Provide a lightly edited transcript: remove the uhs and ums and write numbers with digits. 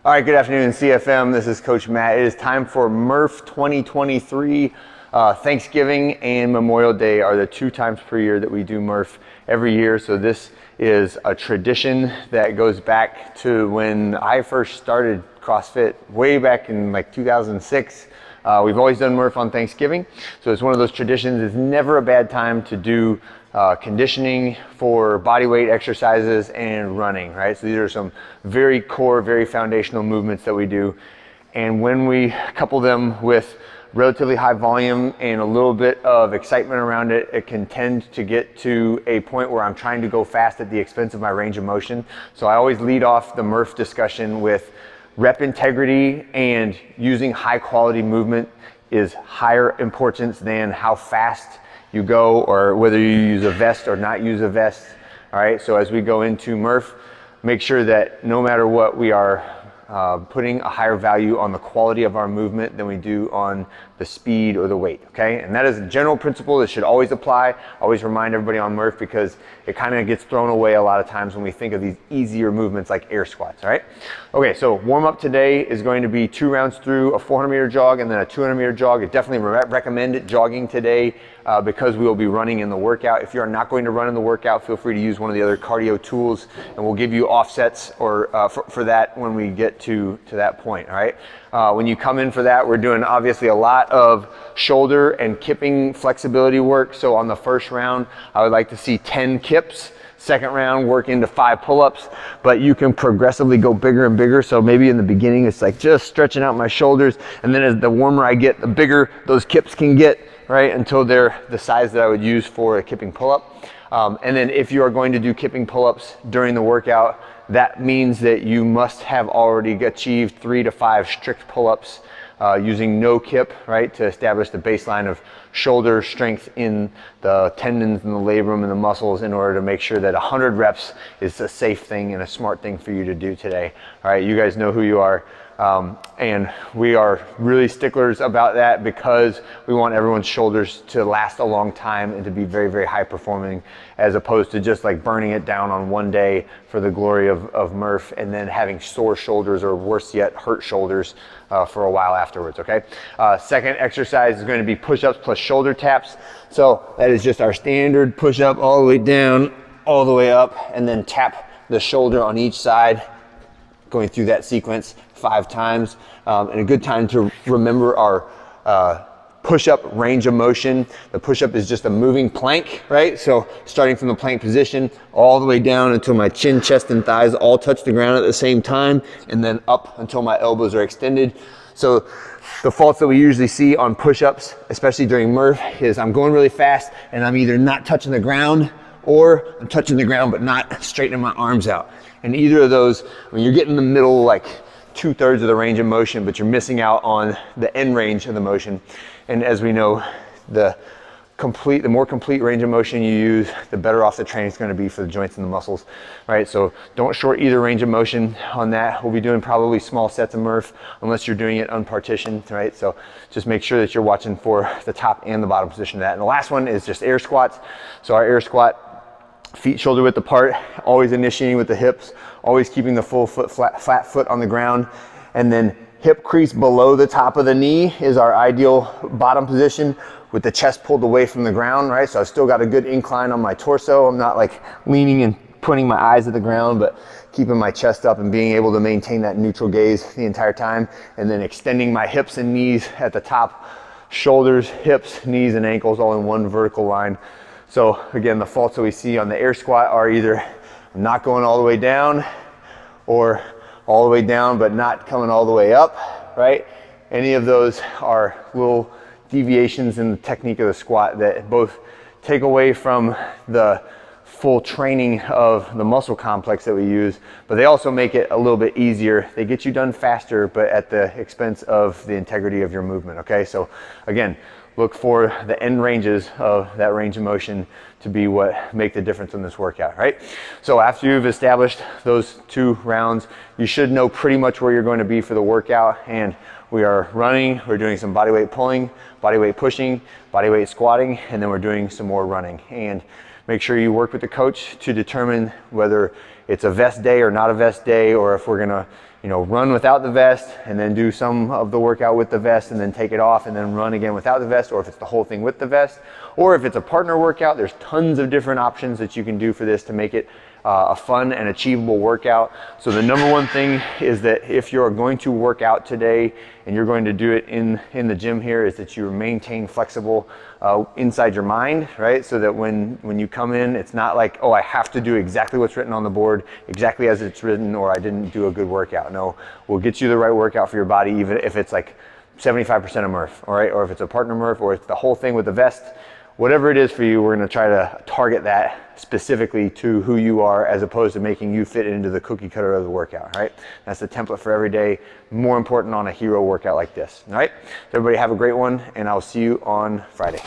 All right, good afternoon, CFM. This is Coach Matt. It is time for Murph 2023. Thanksgiving and Memorial Day are the 2 times per year that we do Murph every year. So this is a tradition that goes back to when I first started CrossFit way back in like 2006. We've always done Murph on Thanksgiving. So it's one of those traditions. It's never a bad time to do conditioning for body weight exercises and running, right? So these are some very core, very foundational movements that we do. And when we couple them with relatively high volume and a little bit of excitement around it, it can tend to get to a point where I'm trying to go fast at the expense of my range of motion. So I always lead off the Murph discussion with rep integrity, and using high quality movement is higher importance than how fast you go or whether you use a vest or not use a vest. All right, so as we go into Murph, make sure that no matter what, we are putting a higher value on the quality of our movement than we do on the speed or the weight, okay? And that is a general principle that should always apply. Always remind everybody on Murph because it kind of gets thrown away a lot of times when we think of these easier movements like air squats, all right? Okay, so warm up today is going to be 2 rounds through a 400-meter jog and then a 200-meter jog. I definitely recommend jogging today because we will be running in the workout. If you are not going to run in the workout, feel free to use one of the other cardio tools, and we'll give you offsets or for that when we get to that point, all right? When you come in for that, we're doing obviously a lot of shoulder and kipping flexibility work. So on the first round, I would like to see 10 kips. Second round, work into 5 pull-ups, but you can progressively go bigger and bigger. So maybe in the beginning, it's like just stretching out my shoulders. And then as the warmer I get, the bigger those kips can get, right? Until they're the size that I would use for a kipping pull-up. And then if you are going to do kipping pull-ups during the workout, that means that you must have already achieved 3 to 5 strict pull-ups using no kip, right, to establish the baseline of shoulder strength in the tendons and the labrum and the muscles in order to make sure that 100 reps is a safe thing and a smart thing for you to do today. All right, you guys know who you are. And we are really sticklers about that because we want everyone's shoulders to last a long time and to be very, very high performing, as opposed to just like burning it down on one day for the glory of Murph and then having sore shoulders or worse yet, hurt shoulders for a while afterwards, okay? Second exercise is going to be push-ups plus shoulder taps. So that is just our standard push-up all the way down, all the way up, and then tap the shoulder on each side, going through that sequence 5 times. And a good time to remember our push-up range of motion. The push-up is just a moving plank, right? So starting from the plank position all the way down until my chin, chest, and thighs all touch the ground at the same time, and then up until my elbows are extended. So the faults that we usually see on push-ups, especially during Murph, is I'm going really fast and I'm either not touching the ground or I'm touching the ground but not straightening my arms out. And either of those, when you're getting in the middle, like 2/3 of the range of motion, but you're missing out on the end range of the motion. And as we know, the more complete range of motion you use, the better off the training is going to be for the joints and the muscles, right? So don't short either range of motion on that. We'll be doing probably small sets of Murph unless you're doing it unpartitioned, right? So just make sure that you're watching for the top and the bottom position of that. And the last one is just air squats. So our air squat, feet shoulder width apart, always initiating with the hips, always keeping the full foot flat foot on the ground, and then hip crease below the top of the knee is our ideal bottom position with the chest pulled away from the ground, right? So I've still got a good incline on my torso. I'm not like leaning and putting my eyes at the ground, but keeping my chest up and being able to maintain that neutral gaze the entire time, and then extending my hips and knees at the top, shoulders, hips, knees, and ankles all in one vertical line. So again, the faults that we see on the air squat are either not going all the way down or all the way down but not coming all the way up, right? Any of those are little deviations in the technique of the squat that both take away from the full training of the muscle complex that we use, but they also make it a little bit easier. They get you done faster, but at the expense of the integrity of your movement, okay? So again, look for the end ranges of that range of motion to be what make the difference in this workout, right? So after you've established those 2 rounds, you should know pretty much where you're going to be for the workout. And we are running, we're doing some body weight pulling, body weight pushing, body weight squatting, and then we're doing some more running. And make sure you work with the coach to determine whether it's a vest day or not a vest day, or if we're gonna run without the vest and then do some of the workout with the vest and then take it off and then run again without the vest, or if it's the whole thing with the vest, or if it's a partner workout, there's tons of different options that you can do for this to make it a fun and achievable workout. So the number one thing is that if you're going to work out today and you're going to do it in the gym here, is that you maintain flexible inside your mind, right? So that when you come in, it's not like, oh, I have to do exactly what's written on the board, exactly as it's written, or I didn't do a good workout. No, we'll get you the right workout for your body, even if it's like 75% of Murph, all right? Or if it's a partner Murph, or it's the whole thing with the vest. Whatever it is for you, we're gonna try to target that specifically to who you are, as opposed to making you fit into the cookie cutter of the workout, right? That's the template for every day. More important on a hero workout like this, all right? So everybody have a great one, and I'll see you on Friday.